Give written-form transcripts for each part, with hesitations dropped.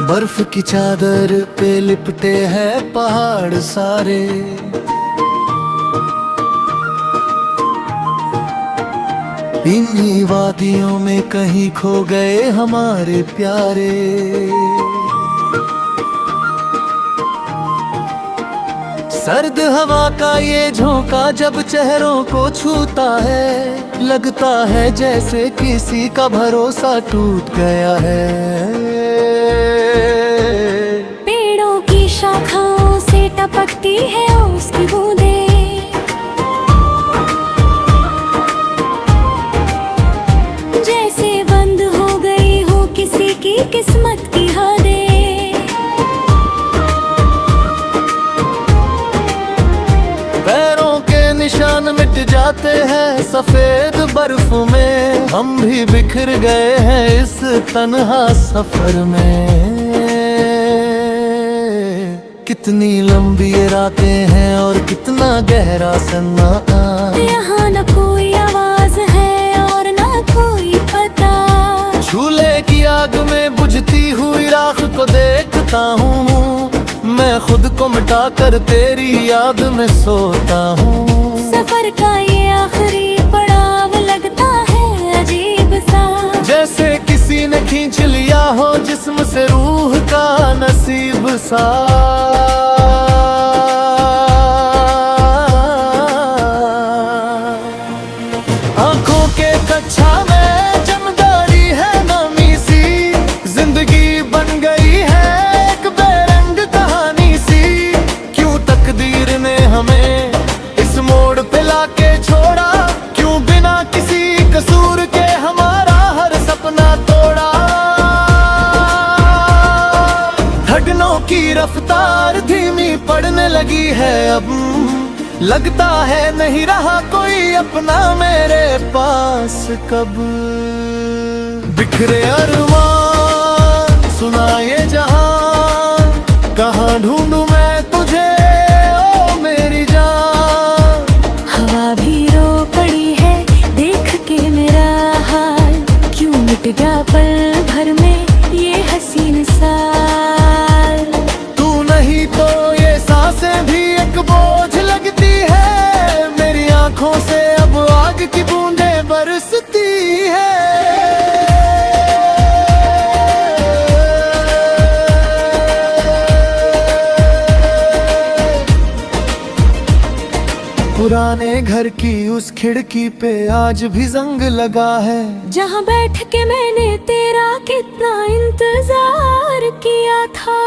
बर्फ की चादर पे लिपटे हैं पहाड़ सारे। इन्हीं वादियों में कहीं खो गए हमारे प्यारे। सर्द हवा का ये झोंका जब चेहरों को छूता है, लगता है जैसे किसी का भरोसा टूट गया है। पेड़ों की शाखाओं से टपकती है उसकी बूंदें, जैसे बंद हो गई हो किसी की किस्मत की हदें। पैरों के निशान मिट जाते हैं सफेद बर्फ में, हम भी बिखर गए हैं इस तन्हा सफर में। कितनी लंबी ये रातें हैं और कितना गहरा सन्नाटा। यहाँ न कोई आवाज है और न कोई पता। चूल्हे की आग में बुझती हुई राख को देखता हूँ, मैं खुद को मिटा कर तेरी याद में सोता हूँ। सफर का ये आखिरी पड़ाव लगता है अजीब सा, जैसे किसी ने खींच लिया हो जिस्म से रूह का नसीब सा। आंखों के कच्छा में जमदारी है नामी सी, जिंदगी बन गई है एक बेरंग कहानी सी। क्यों तकदीर ने हमें इस मोड़ पे लाके छोड़ा, क्यों बिना किसी कसूर के हमारा हर सपना तोड़ा। धड़कनों की रफ्तार धीमी पड़ने लगी है अब, लगता है नहीं रहा कोई अपना मेरे पास कब। बिखरे अरमान सुना ये जहां, कहाँ ढूंढूं मैं तुझे ओ मेरी जान। हवा भी रो पड़ी है देख के मेरा हाल, क्यों मिट गया पल भर में ये हसीन साल। तू नहीं तो ये सांसें भी एक बोझ लगती है, मेरी आंखों से अब आग की बूंदें बरसती है। पुराने घर की उस खिड़की पे आज भी जंग लगा है, जहाँ बैठ के मैंने तेरा कितना इंतजार किया था।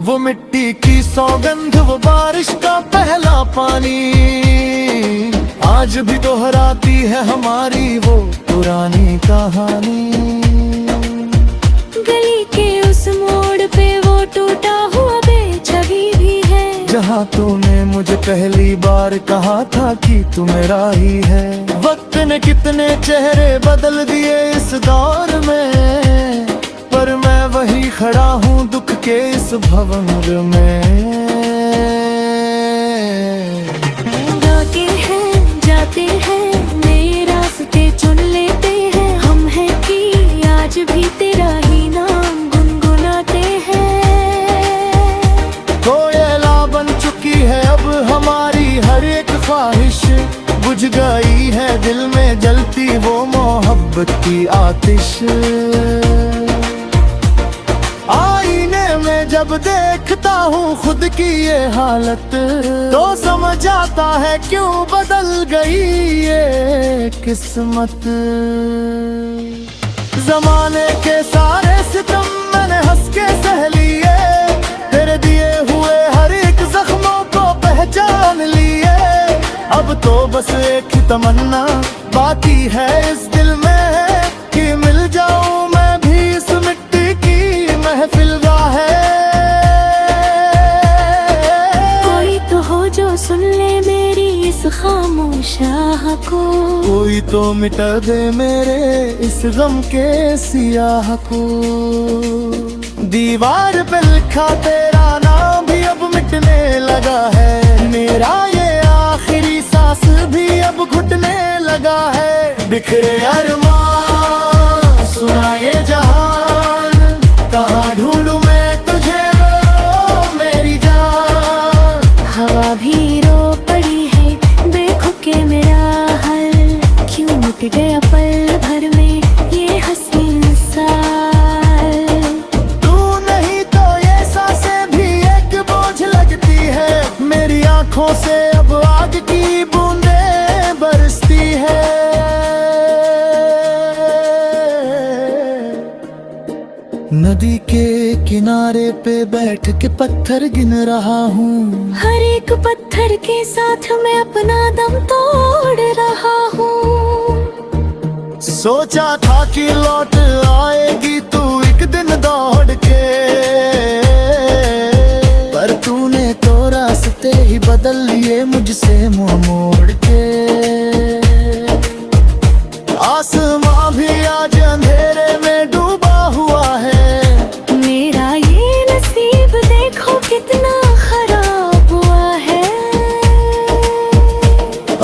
वो मिट्टी की सौगंध, वो बारिश का पहला पानी, आज भी दोहराती है हमारी वो पुरानी कहानी। गली के उस मोड़ पे वो टूटा हुआ बेछबी भी है, जहाँ तूने मुझे पहली बार कहा था कि तू मेरा ही है। वक्त ने कितने चेहरे बदल दिए इस दौर में, पर मैं वही खड़ा हूँ दुख के इस भंवर में। गाते हैं जाते हैं नए रास्ते चुन लेते हैं, हम हैं कि आज भी तेरा ही नाम गुनगुनाते हैं। कोयला बन चुकी है अब हमारी हर एक ख्वाहिश, बुझ गई है दिल में जलती वो मोहब्बत की आतिश। आईने में जब देखता हूँ खुद की ये हालत, तो समझ आता है क्यों बदल गई ये किस्मत। जमाने के सारे सितम मैंने हंस के सह लिए, तेरे दिए हुए हर एक जख्मों को पहचान लिए। अब तो बस एक ही तमन्ना बाकी है इस दिल में, कि मिल जाऊं मैं भी इस मिट्टी की महफिल है। कोई तो हो जो सुन ले मेरी इस खामोश आह को, कोई तो मिटा दे मेरे इस गम के सियाह को। दीवार पे लिखा तेरा नाम भी अब मिटने लगा है, मेरा ये आखिरी सांस भी अब घुटने लगा है। बिखरे अरमान सुना ये जहान, कहाँ पल भर में ये हसीन साल। तू नहीं तो ये सांसें भी एक बोझ लगती है। मेरी आंखों से अब आग की बूंदें बरसती है। नदी के किनारे पे बैठ के पत्थर गिन रहा हूँ। हर एक पत्थर के साथ मैं अपना दम तोड़ रहा हूँ। सोचा था कि लौट आएगी तू एक दिन दौड़ के, पर तूने तो रास्ते ही बदल लिए मुझसे मुंह मोड़ के। आसमां भी आज अंधेरे में डूबा हुआ है। मेरा ये नसीब देखो कितना खराब हुआ है।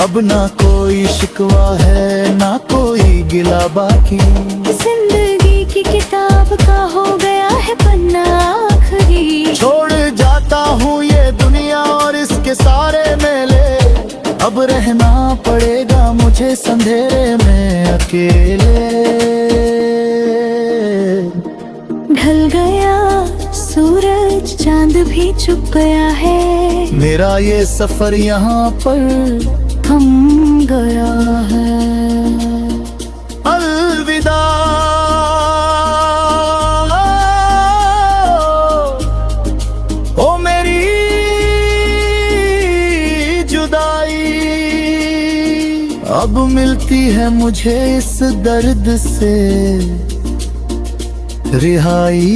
अब ना कोई शिकवा है ना कोई गिला बाकी। जिंदगी की किताब का हो गया है पन्ना आखिरी। छोड़ जाता हूँ ये दुनिया और इसके सारे मेले। अब रहना पड़ेगा मुझे संधेरे में अकेले। ढल गया सूरज चांद भी चुप गया है। मेरा ये सफर यहाँ पर थम गया है। अलविदा। ओ मेरी जुदाई, अब मिलती है मुझे इस दर्द से रिहाई।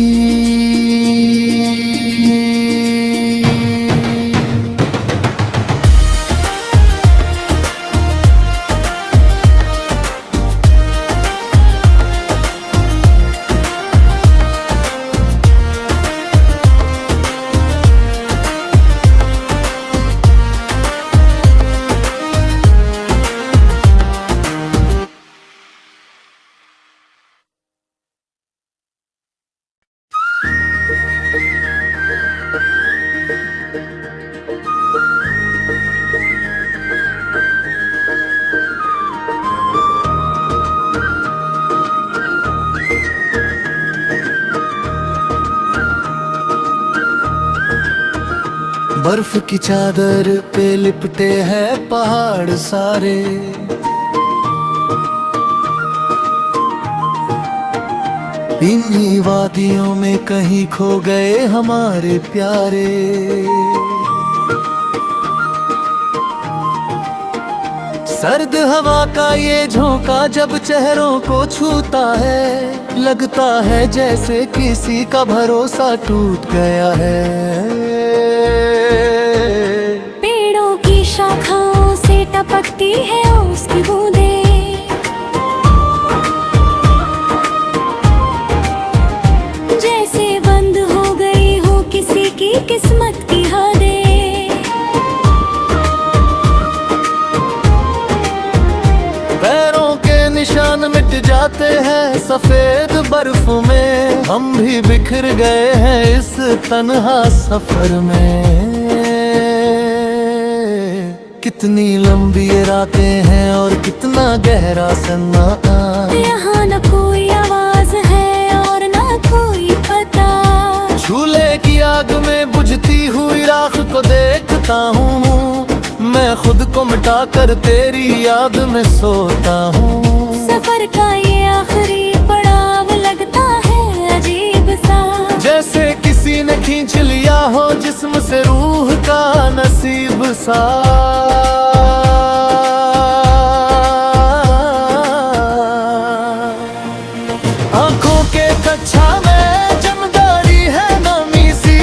बर्फ की चादर पे लिपटे हैं पहाड़ सारे। इन्हीं वादियों में कहीं खो गए हमारे प्यारे। सर्द हवा का ये झोंका जब चेहरों को छूता है, लगता है जैसे किसी का भरोसा टूट गया है। पेड़ों की शाखाओं से टपकती है उसकी बूंदें। जैसे बंद हो गई हो किसी की किस्मत की हदें। पैरों के निशान मिट जाते हैं सफेद बर्फ में। हम भी बिखर गए हैं इस तन्हा सफर में। कितनी लंबी ये रातें हैं और कितना गहरा सन्नाटा। यहाँ न कोई आवाज है और न कोई पता। झूले की आग में बुझती हुई राख को देखता हूँ। मैं खुद को मिटा कर तेरी याद में सोता हूँ। सफर का ये आखिरी पड़ाव लगता है अजीब सा। जैसे किसी ने खींच लिया हो जिस्म से रूह का नसीब सा। आंखों के कच्छा में जमदारी है नामी सी।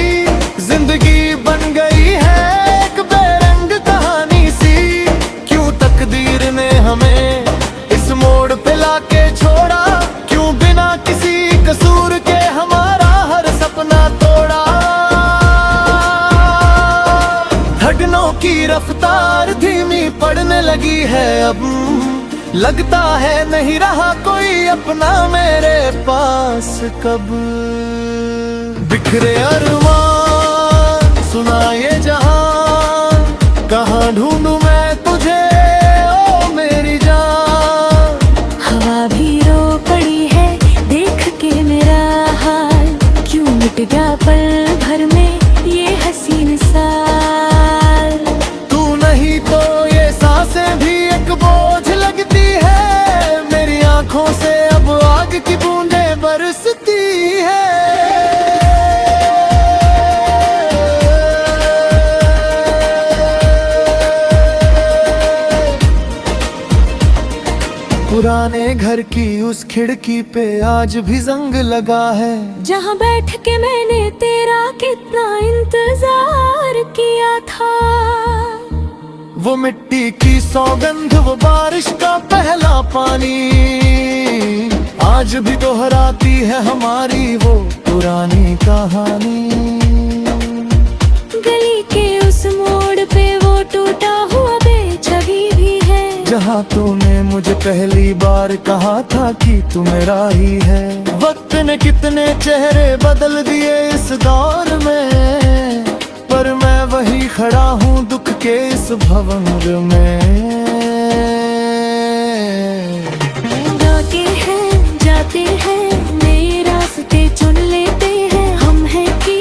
जिंदगी बन गई है एक बेरंग कहानी सी। क्यों तकदीर ने हमें इस मोड़ पे लाके छोड़ा। क्यों बिना किसी कसूर के हमारा हर सपना तोड़ा। धड़कनों की रफ्तार धीमी पड़ने लगी है अब। लगता है नहीं रहा कोई अपना मेरे पास कब। बिखरे अरमान सुना ये जहां, कहाँ ढूंढूं मैं तुझे ओ मेरी जान। आंखों से अब आग की बूंदें बरसती है। पुराने घर की उस खिड़की पे आज भी जंग लगा है, जहाँ बैठ के मैंने तेरा कितना इंतजार किया था। वो मिट्टी की सौगंध, वो बारिश का पहला पानी, आज भी दोहराती है हमारी वो पुरानी कहानी। गली के उस मोड़ पे वो टूटा हुआ बेछबी भी है, जहाँ तूने मुझे पहली बार कहा था कि तू मेरा ही है। वक्त ने कितने चेहरे बदल दिए इस दौर में, पर मैं वही खड़ा हूँ दुख के इस भंवर में। गाते हैं जाते हैं नए रास्ते चुन लेते हैं, हम हैं कि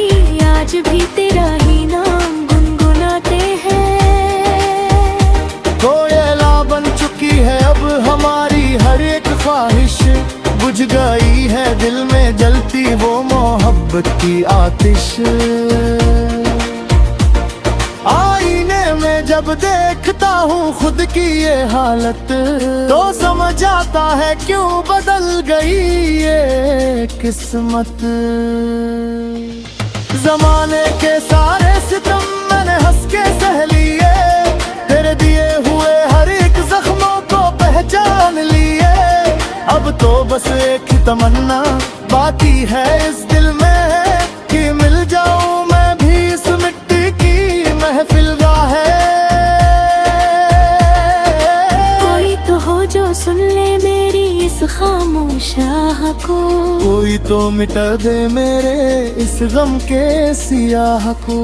आज भी तेरा ही नाम गुनगुनाते हैं। कोयला बन चुकी है अब हमारी हर एक ख्वाहिश, बुझ गई है दिल में जलती वो मोहब्बत की आतिश। आईने में जब देखता हूँ खुद की ये हालत, तो समझ आता है क्यों बदल गई ये किस्मत। जमाने के सारे सितम मैंने हंस के सह लिए, तेरे दिए हुए हर एक जख्मों को पहचान लिए। अब तो बस एक ही तमन्ना बाकी है इस दिल में, कि मिल जाऊं मैं भी इस मिट्टी की महफिल है। कोई तो हो जो सुन ले मेरी इस खामोश आह को, कोई तो मिटा दे मेरे इस गम के सियाह को।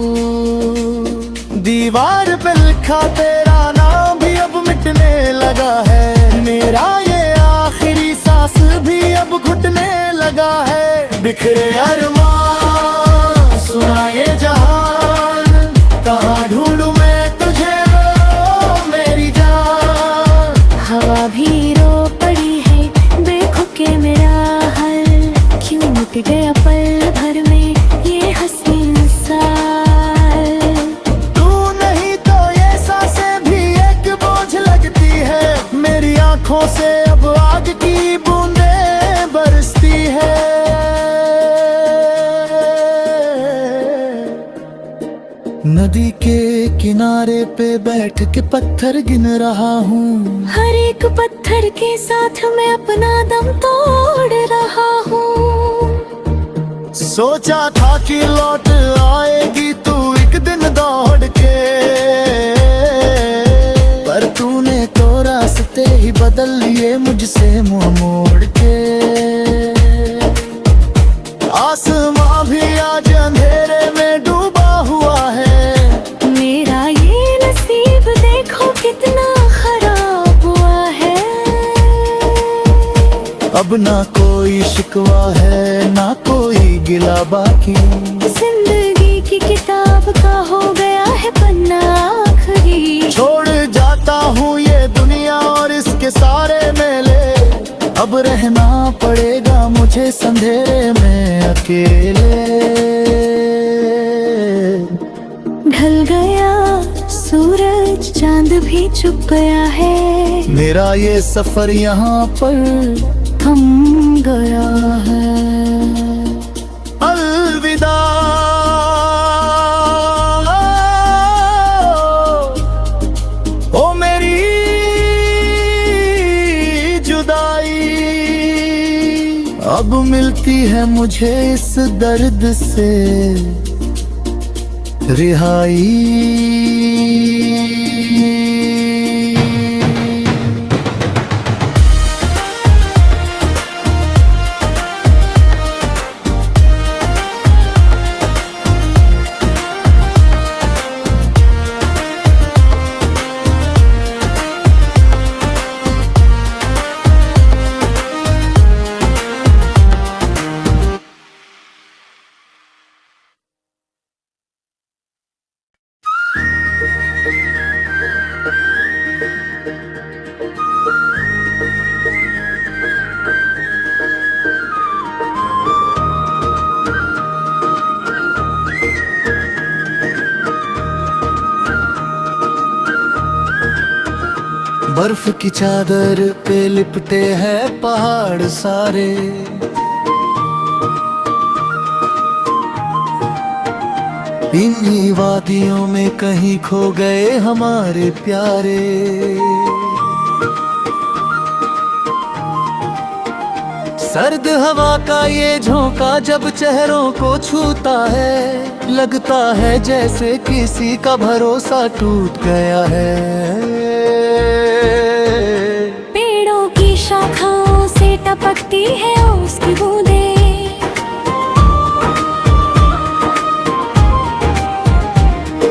दीवार पे लिखा तेरा नाम भी अब मिटने लगा है, मेरा ये आखिरी सांस भी अब घुटने लगा है। बिखरे अरमान सुना ये जहान, कहाँ ढूंढूं मैं तुझे ओ मेरी जान। हवा भी रो पड़ी है बेखुके मेरा हल, क्यों मिट गया पल भर में ये हसीन साल। तू नहीं तो ये सांसें भी एक बोझ लगती है, मेरी आंखों से अब आग की बूंदें बरसती है। नदी के किनारे पे बैठ के पत्थर गिन रहा हूँ, हर एक पत्थर के साथ मैं अपना दम तोड़ रहा हूँ। सोचा था कि लौट आएगी तू एक दिन दौड़ के, पर तूने तो रास्ते ही बदल लिए मुझसे मुंह मोड़ के। आसमां भी आज अंधेरे में डूबा हुआ है, मेरा ये नसीब देखो कितना खराब हुआ है। अब ना कोई शिकवा है ना कोई गिला बाकी, जिंदगी की किताब का हो गया है पन्ना आखिरी। छोड़ जाता हूँ ये दुनिया और इसके सारे मेले, अब रहना पड़ेगा मुझे संधेरे में अकेले। ढल गया सूरज चांद भी चुप गया है, मेरा ये सफर यहाँ पर थम गया है। अलविदा ओ मेरी जुदाई, अब मिलती है मुझे इस दर्द से रिहाई। बर्फ की चादर पे लिपटे हैं पहाड़ सारे। इन्हीं वादियों में कहीं खो गए हमारे प्यारे। सर्द हवा का ये झोंका जब चेहरों को छूता है, लगता है जैसे किसी का भरोसा टूट गया है। पेड़ों की शाखाओं से टपकती है उसकी बूंदें,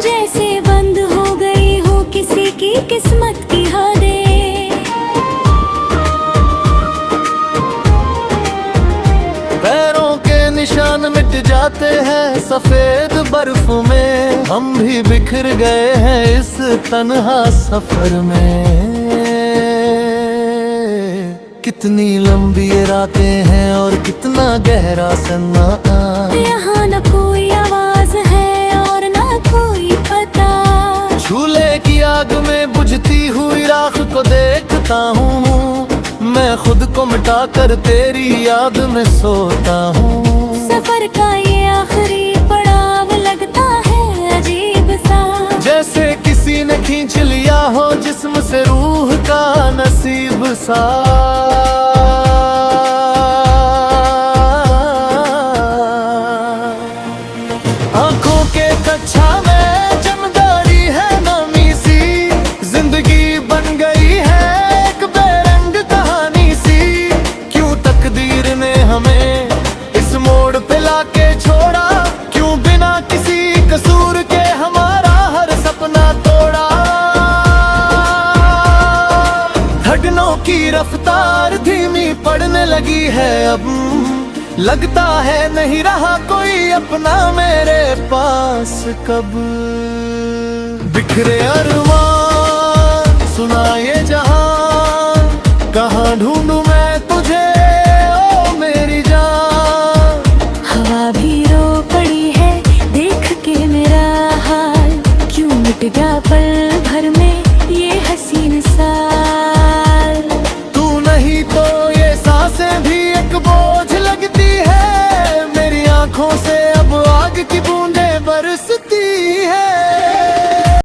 जैसे बंद हो गई हो किसी की किस्मत की हदें। पैरों के निशान मिट जाते हैं सफेद बर्फ में, हम भी बिखर गए हैं इस तन्हा सफर में। कितनी लंबी ये रातें हैं और कितना गहरा सन्नाटा। यहाँ न कोई आवाज है और न कोई पता। चूल्हे की आग में बुझती हुई राख को देखता हूँ, मैं खुद को मिटा कर तेरी याद में सोता हूँ। सफर का ये आखिरी पड़ाव लगता है अजीब सा, जैसे किसी ने खींच लिया हो जिस्म से रूह का नसीब सा। आंखों के कच्छा में जमदारी है नामी सी, जिंदगी बन गई है एक बेरंग कहानी सी। क्यों तकदीर ने हमें इस मोड़ पे लाके छोड़ा, क्यों बिना किसी कसूर के हमारा हर सपना तोड़ा। धड़कनों की रफ्तार धीमी पड़ने लगी है अब, लगता है नहीं रहा कोई अपना मेरे पास कब। बिखरे अरमान सुना ये जहां, कहाँ ढूंढूं मैं तुझे ओ मेरी जान। हवा भी रो पड़ी है देख के मेरा हाल, क्यों मिट गया पल भर में ये हसीन साल। तू नहीं तो ये सांसें भी एक बोझ लगती है, मेरी आंखों से अब आग की